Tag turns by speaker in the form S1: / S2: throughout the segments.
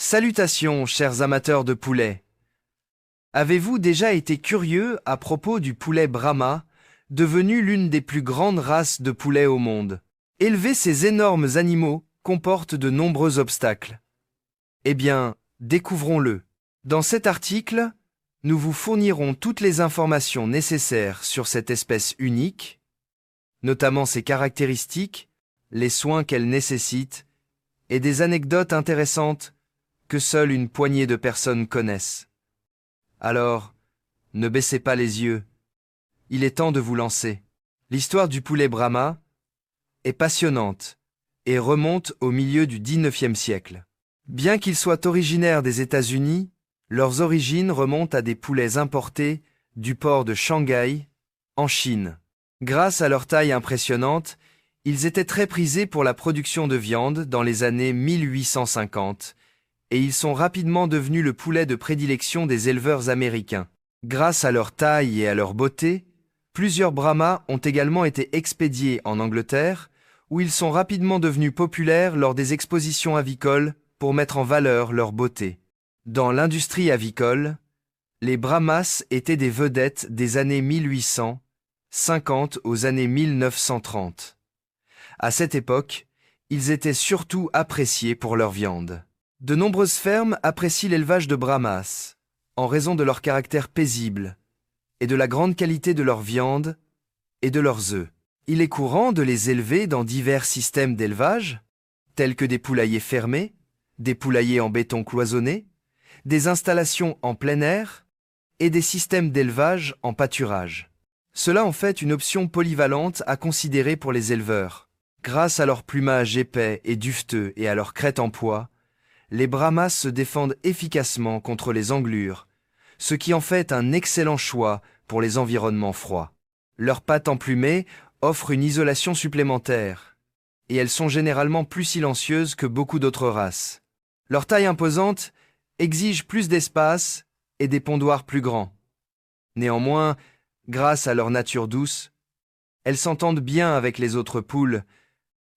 S1: Salutations, chers amateurs de poulet. Avez-vous déjà été curieux à propos du poulet Brahma, devenu l'une des plus grandes races de poulets au monde? Élever ces énormes animaux comporte de nombreux obstacles. Eh bien, découvrons-le. Dans cet article, nous vous fournirons toutes les informations nécessaires sur cette espèce unique, notamment ses caractéristiques, les soins qu'elle nécessite, et des anecdotes intéressantes que seule une poignée de personnes connaissent. Alors, ne baissez pas les yeux. Il est temps de vous lancer. L'histoire du poulet Brahma est passionnante et remonte au milieu du XIXe siècle. Bien qu'ils soient originaires des États-Unis, leurs origines remontent à des poulets importés du port de Shanghai, en Chine. Grâce à leur taille impressionnante, ils étaient très prisés pour la production de viande dans les années 1850, et ils sont rapidement devenus le poulet de prédilection des éleveurs américains. Grâce à leur taille et à leur beauté, plusieurs Brahmas ont également été expédiés en Angleterre, où ils sont rapidement devenus populaires lors des expositions avicoles pour mettre en valeur leur beauté. Dans l'industrie avicole, les Brahmas étaient des vedettes des années 1850 aux années 1930. À cette époque, ils étaient surtout appréciés pour leur viande. De nombreuses fermes apprécient l'élevage de Brahmas, en raison de leur caractère paisible et de la grande qualité de leur viande et de leurs œufs. Il est courant de les élever dans divers systèmes d'élevage, tels que des poulaillers fermés, des poulaillers en béton cloisonné, des installations en plein air et des systèmes d'élevage en pâturage. Cela en fait une option polyvalente à considérer pour les éleveurs. Grâce à leur plumage épais et duveteux et à leur crête en pois, les Brahmas se défendent efficacement contre les englures, ce qui en fait un excellent choix pour les environnements froids. Leurs pattes emplumées offrent une isolation supplémentaire, et elles sont généralement plus silencieuses que beaucoup d'autres races. Leur taille imposante exige plus d'espace et des pondoirs plus grands. Néanmoins, grâce à leur nature douce, elles s'entendent bien avec les autres poules,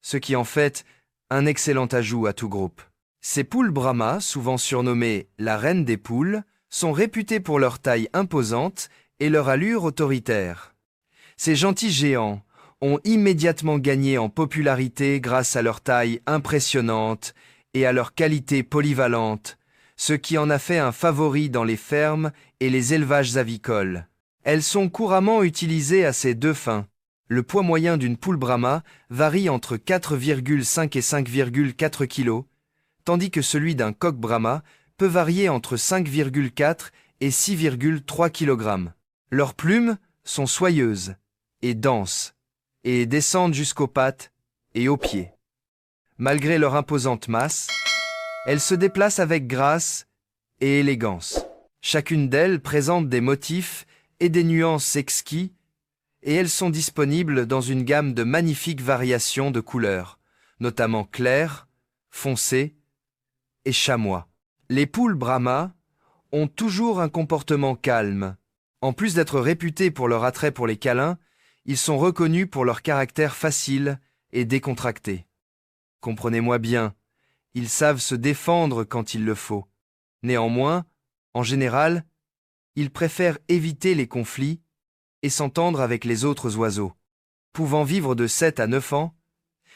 S1: ce qui en fait un excellent ajout à tout groupe. Ces poules Brahma, souvent surnommées la reine des poules, sont réputées pour leur taille imposante et leur allure autoritaire. Ces gentils géants ont immédiatement gagné en popularité grâce à leur taille impressionnante et à leur qualité polyvalente, ce qui en a fait un favori dans les fermes et les élevages avicoles. Elles sont couramment utilisées à ces deux fins. Le poids moyen d'une poule Brahma varie entre 4,5 et 5,4 kg, tandis que celui d'un coq Brahma peut varier entre 5,4 et 6,3 kg. Leurs plumes sont soyeuses et denses, et descendent jusqu'aux pattes et aux pieds. Malgré leur imposante masse, elles se déplacent avec grâce et élégance. Chacune d'elles présente des motifs et des nuances exquis, et elles sont disponibles dans une gamme de magnifiques variations de couleurs, notamment claires, foncées et chamois. Les poules Brahma ont toujours un comportement calme. En plus d'être réputés pour leur attrait pour les câlins, ils sont reconnus pour leur caractère facile et décontracté. Comprenez-moi bien, ils savent se défendre quand il le faut. Néanmoins, en général, ils préfèrent éviter les conflits et s'entendre avec les autres oiseaux. Pouvant vivre de 7 à 9 ans,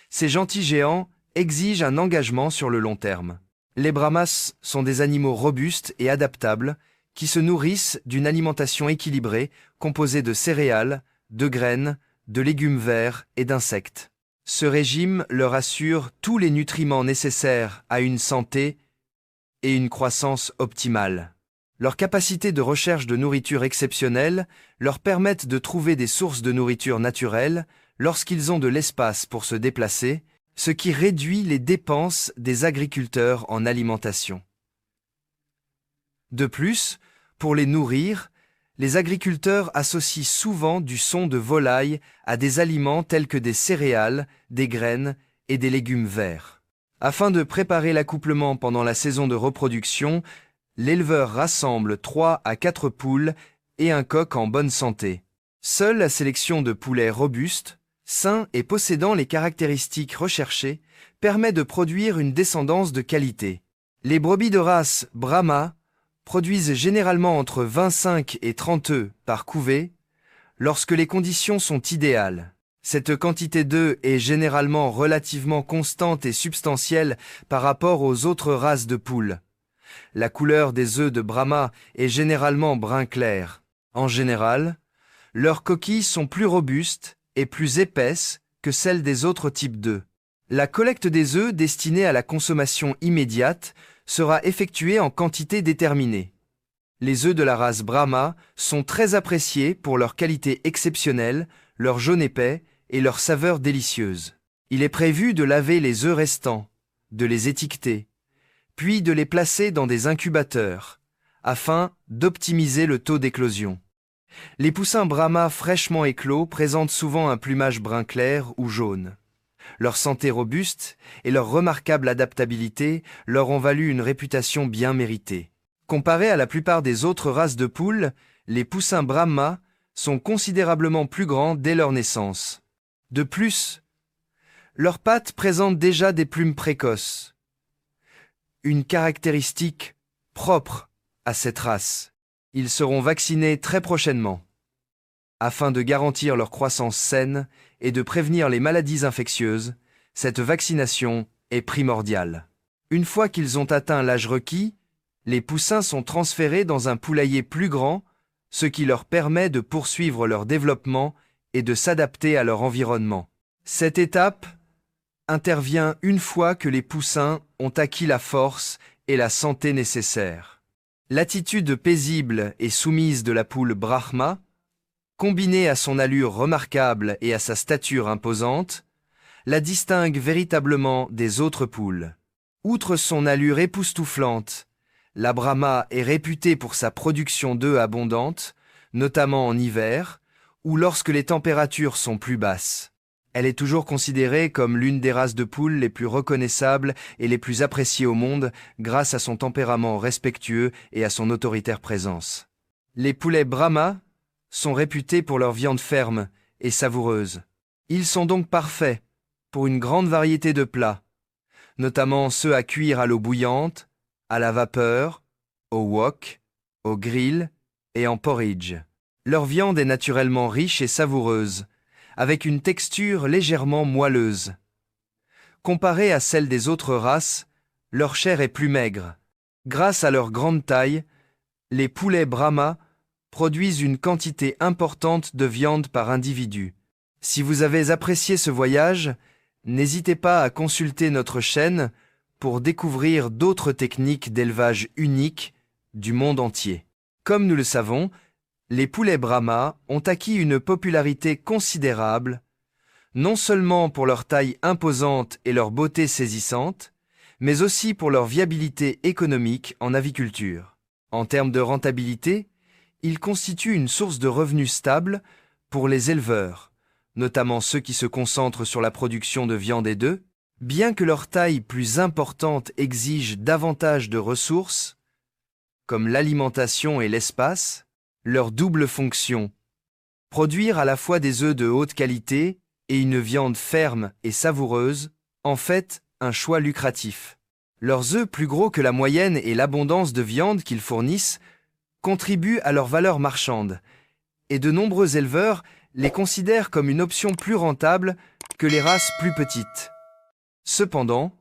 S1: ces gentils géants exigent un engagement sur le long terme. Les Brahmas sont des animaux robustes et adaptables qui se nourrissent d'une alimentation équilibrée composée de céréales, de graines, de légumes verts et d'insectes. Ce régime leur assure tous les nutriments nécessaires à une santé et une croissance optimale. Leur capacité de recherche de nourriture exceptionnelle leur permettent de trouver des sources de nourriture naturelle lorsqu'ils ont de l'espace pour se déplacer, ce qui réduit les dépenses des agriculteurs en alimentation. De plus, pour les nourrir, les agriculteurs associent souvent du son de volaille à des aliments tels que des céréales, des graines et des légumes verts. Afin de préparer l'accouplement pendant la saison de reproduction, l'éleveur rassemble 3 à 4 poules et un coq en bonne santé. Seule la sélection de poulets robustes, sains et possédant les caractéristiques recherchées permet de produire une descendance de qualité. Les brebis de race Brahma produisent généralement entre 25 et 30 œufs par couvée lorsque les conditions sont idéales. Cette quantité d'œufs est généralement relativement constante et substantielle par rapport aux autres races de poules. La couleur des œufs de Brahma est généralement brun clair. En général, leurs coquilles sont plus robustes et plus épaisses que celles des autres types d'œufs. La collecte des œufs destinés à la consommation immédiate sera effectuée en quantité déterminée. Les œufs de la race Brahma sont très appréciés pour leur qualité exceptionnelle, leur jaune épais et leur saveur délicieuse. Il est prévu de laver les œufs restants, de les étiqueter, puis de les placer dans des incubateurs, afin d'optimiser le taux d'éclosion. Les poussins Brahma fraîchement éclos présentent souvent un plumage brun clair ou jaune. Leur santé robuste et leur remarquable adaptabilité leur ont valu une réputation bien méritée. Comparés à la plupart des autres races de poules, les poussins Brahma sont considérablement plus grands dès leur naissance. De plus, leurs pattes présentent déjà des plumes précoces, une caractéristique propre à cette race. Ils seront vaccinés très prochainement, afin de garantir leur croissance saine et de prévenir les maladies infectieuses. Cette vaccination est primordiale. Une fois qu'ils ont atteint l'âge requis, les poussins sont transférés dans un poulailler plus grand, ce qui leur permet de poursuivre leur développement et de s'adapter à leur environnement. Cette étape intervient une fois que les poussins ont acquis la force et la santé nécessaires. L'attitude paisible et soumise de la poule Brahma, combinée à son allure remarquable et à sa stature imposante, la distingue véritablement des autres poules. Outre son allure époustouflante, la Brahma est réputée pour sa production d'œufs abondante, notamment en hiver, ou lorsque les températures sont plus basses. Elle est toujours considérée comme l'une des races de poules les plus reconnaissables et les plus appréciées au monde grâce à son tempérament respectueux et à son autoritaire présence. Les poulets Brahma sont réputés pour leur viande ferme et savoureuse. Ils sont donc parfaits pour une grande variété de plats, notamment ceux à cuire à l'eau bouillante, à la vapeur, au wok, au grill et en porridge. Leur viande est naturellement riche et savoureuse, avec une texture légèrement moelleuse. Comparée à celle des autres races, leur chair est plus maigre. Grâce à leur grande taille, les poulets Brahma produisent une quantité importante de viande par individu. Si vous avez apprécié ce voyage, n'hésitez pas à consulter notre chaîne pour découvrir d'autres techniques d'élevage uniques du monde entier. Comme nous le savons, les poulets Brahma ont acquis une popularité considérable, non seulement pour leur taille imposante et leur beauté saisissante, mais aussi pour leur viabilité économique en aviculture. En termes de rentabilité, ils constituent une source de revenus stable pour les éleveurs, notamment ceux qui se concentrent sur la production de viande et d'œufs. Bien que leur taille plus importante exige davantage de ressources, comme l'alimentation et l'espace, leur double fonction, produire à la fois des œufs de haute qualité et une viande ferme et savoureuse, en fait un choix lucratif. Leurs œufs plus gros que la moyenne et l'abondance de viande qu'ils fournissent contribuent à leur valeur marchande, et de nombreux éleveurs les considèrent comme une option plus rentable que les races plus petites. Cependant,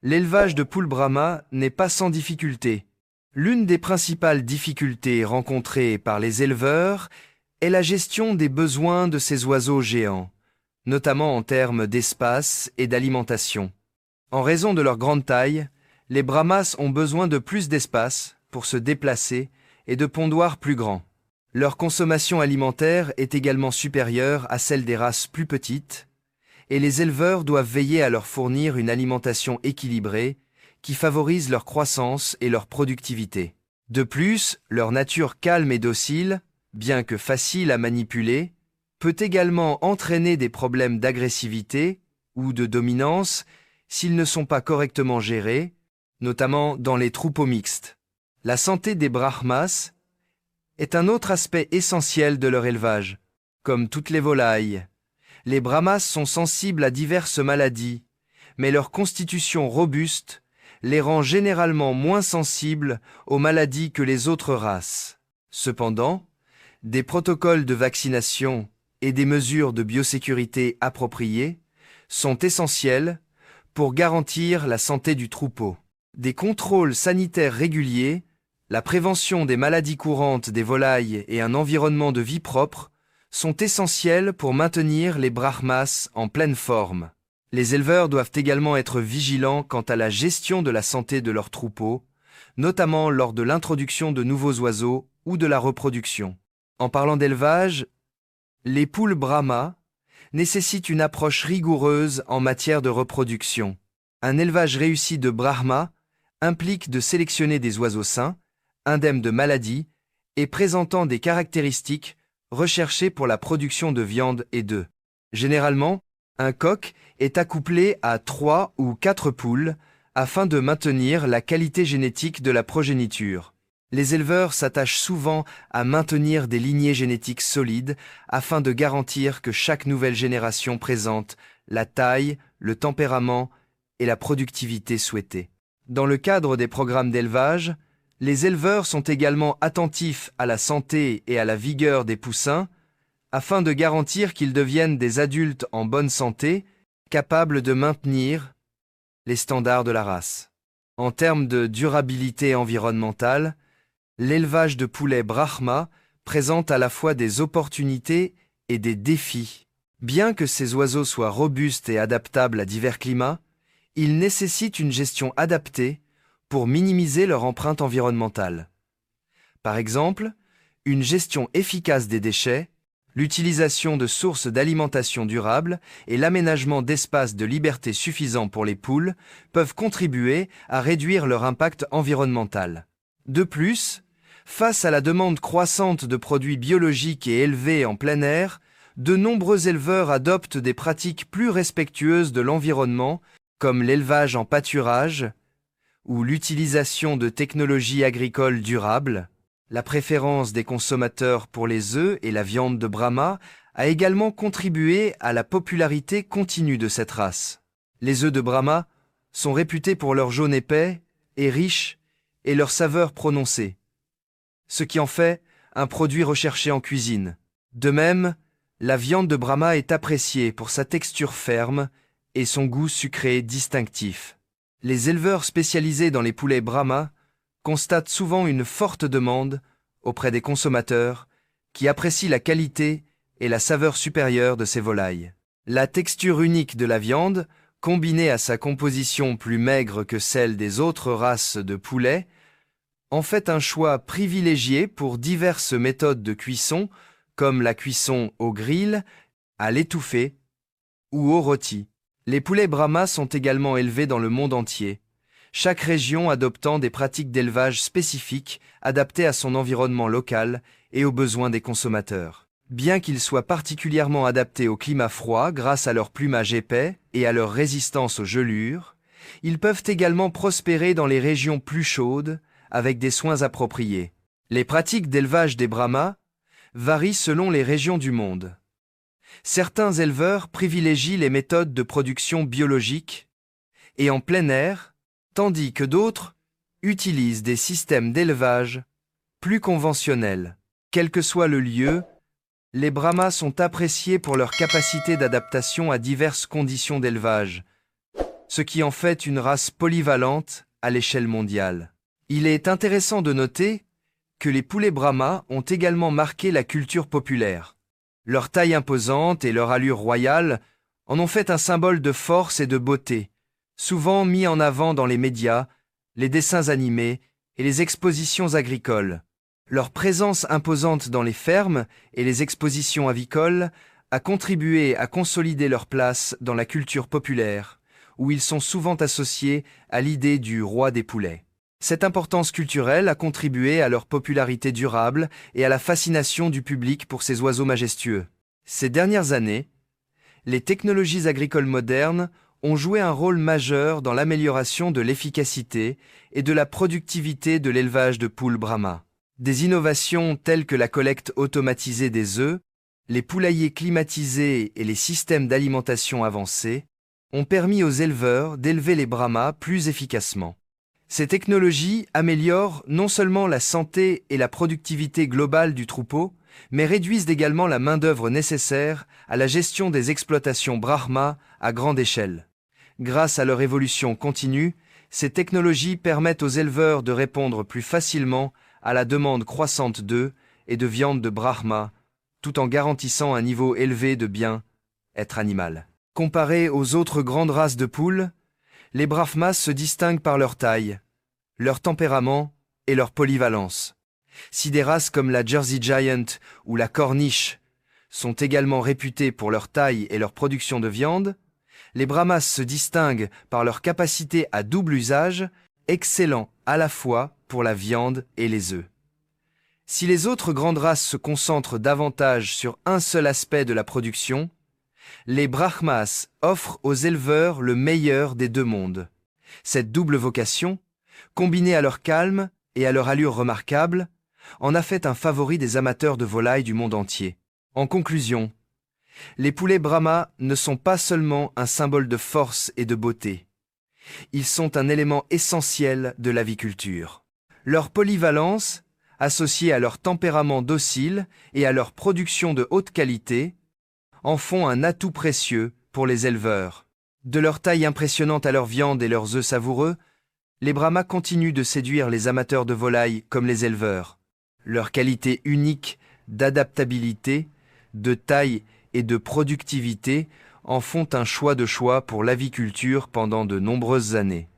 S1: l'élevage de poules Brahma n'est pas sans difficulté. L'une des principales difficultés rencontrées par les éleveurs est la gestion des besoins de ces oiseaux géants, notamment en termes d'espace et d'alimentation. En raison de leur grande taille, les Brahmas ont besoin de plus d'espace pour se déplacer et de pondoirs plus grands. Leur consommation alimentaire est également supérieure à celle des races plus petites, et les éleveurs doivent veiller à leur fournir une alimentation équilibrée qui favorise leur croissance et leur productivité. De plus, leur nature calme et docile, bien que facile à manipuler, peut également entraîner des problèmes d'agressivité ou de dominance s'ils ne sont pas correctement gérés, notamment dans les troupeaux mixtes. La santé des Brahmas est un autre aspect essentiel de leur élevage. Comme toutes les volailles, les Brahmas sont sensibles à diverses maladies, mais leur constitution robuste les rend généralement moins sensibles aux maladies que les autres races. Cependant, des protocoles de vaccination et des mesures de biosécurité appropriées sont essentiels pour garantir la santé du troupeau. Des contrôles sanitaires réguliers, la prévention des maladies courantes des volailles et un environnement de vie propre sont essentiels pour maintenir les brahmas en pleine forme. Les éleveurs doivent également être vigilants quant à la gestion de la santé de leurs troupeaux, notamment lors de l'introduction de nouveaux oiseaux ou de la reproduction. En parlant d'élevage, les poules brahma nécessitent une approche rigoureuse en matière de reproduction. Un élevage réussi de brahma implique de sélectionner des oiseaux sains, indemnes de maladies et présentant des caractéristiques recherchées pour la production de viande et d'œufs. Généralement, un coq est accouplé à 3 ou 4 poules afin de maintenir la qualité génétique de la progéniture. Les éleveurs s'attachent souvent à maintenir des lignées génétiques solides afin de garantir que chaque nouvelle génération présente la taille, le tempérament et la productivité souhaitées. Dans le cadre des programmes d'élevage, les éleveurs sont également attentifs à la santé et à la vigueur des poussins afin de garantir qu'ils deviennent des adultes en bonne santé, capables de maintenir les standards de la race. En termes de durabilité environnementale, l'élevage de poulets brahma présente à la fois des opportunités et des défis. Bien que ces oiseaux soient robustes et adaptables à divers climats, ils nécessitent une gestion adaptée pour minimiser leur empreinte environnementale. Par exemple, une gestion efficace des déchets, l'utilisation de sources d'alimentation durables et l'aménagement d'espaces de liberté suffisants pour les poules peuvent contribuer à réduire leur impact environnemental. De plus, face à la demande croissante de produits biologiques et élevés en plein air, de nombreux éleveurs adoptent des pratiques plus respectueuses de l'environnement, comme l'élevage en pâturage ou l'utilisation de technologies agricoles durables. La préférence des consommateurs pour les œufs et la viande de Brahma a également contribué à la popularité continue de cette race. Les œufs de Brahma sont réputés pour leur jaune épais et riche et leur saveur prononcée, ce qui en fait un produit recherché en cuisine. De même, la viande de Brahma est appréciée pour sa texture ferme et son goût sucré distinctif. Les éleveurs spécialisés dans les poulets Brahma constatent souvent une forte demande auprès des consommateurs qui apprécient la qualité et la saveur supérieure de ces volailles. La texture unique de la viande, combinée à sa composition plus maigre que celle des autres races de poulets, en fait un choix privilégié pour diverses méthodes de cuisson comme la cuisson au grill, à l'étouffée ou au rôti. Les poulets Brahma sont également élevés dans le monde entier, chaque région adoptant des pratiques d'élevage spécifiques adaptées à son environnement local et aux besoins des consommateurs. Bien qu'ils soient particulièrement adaptés au climat froid grâce à leur plumage épais et à leur résistance aux gelures, ils peuvent également prospérer dans les régions plus chaudes avec des soins appropriés. Les pratiques d'élevage des Brahmas varient selon les régions du monde. Certains éleveurs privilégient les méthodes de production biologique et en plein air, tandis que d'autres utilisent des systèmes d'élevage plus conventionnels. Quel que soit le lieu, les Brahmas sont appréciés pour leur capacité d'adaptation à diverses conditions d'élevage, ce qui en fait une race polyvalente à l'échelle mondiale. Il est intéressant de noter que les poulets Brahma ont également marqué la culture populaire. Leur taille imposante et leur allure royale en ont fait un symbole de force et de beauté, souvent mis en avant dans les médias, les dessins animés et les expositions agricoles. Leur présence imposante dans les fermes et les expositions avicoles a contribué à consolider leur place dans la culture populaire, où ils sont souvent associés à l'idée du roi des poulets. Cette importance culturelle a contribué à leur popularité durable et à la fascination du public pour ces oiseaux majestueux. Ces dernières années, les technologies agricoles modernes ont joué un rôle majeur dans l'amélioration de l'efficacité et de la productivité de l'élevage de poules Brahma. Des innovations telles que la collecte automatisée des œufs, les poulaillers climatisés et les systèmes d'alimentation avancés ont permis aux éleveurs d'élever les Brahmas plus efficacement. Ces technologies améliorent non seulement la santé et la productivité globale du troupeau, mais réduisent également la main-d'œuvre nécessaire à la gestion des exploitations Brahma à grande échelle. Grâce à leur évolution continue, ces technologies permettent aux éleveurs de répondre plus facilement à la demande croissante d'œufs et de viande de Brahma, tout en garantissant un niveau élevé de bien-être animal. Comparés aux autres grandes races de poules, les Brahmas se distinguent par leur taille, leur tempérament et leur polyvalence. Si des races comme la Jersey Giant ou la Cornish sont également réputées pour leur taille et leur production de viande, les Brahmas se distinguent par leur capacité à double usage, excellent à la fois pour la viande et les œufs. Si les autres grandes races se concentrent davantage sur un seul aspect de la production, les Brahmas offrent aux éleveurs le meilleur des deux mondes. Cette double vocation, combinée à leur calme et à leur allure remarquable, en a fait un favori des amateurs de volailles du monde entier. En conclusion, les poulets Brahma ne sont pas seulement un symbole de force et de beauté. Ils sont un élément essentiel de l'aviculture. Leur polyvalence, associée à leur tempérament docile et à leur production de haute qualité, en font un atout précieux pour les éleveurs. De leur taille impressionnante à leur viande et leurs œufs savoureux, les Brahmas continuent de séduire les amateurs de volailles comme les éleveurs. Leur qualité unique d'adaptabilité, de taille et de productivité en font un choix pour l'aviculture pendant de nombreuses années.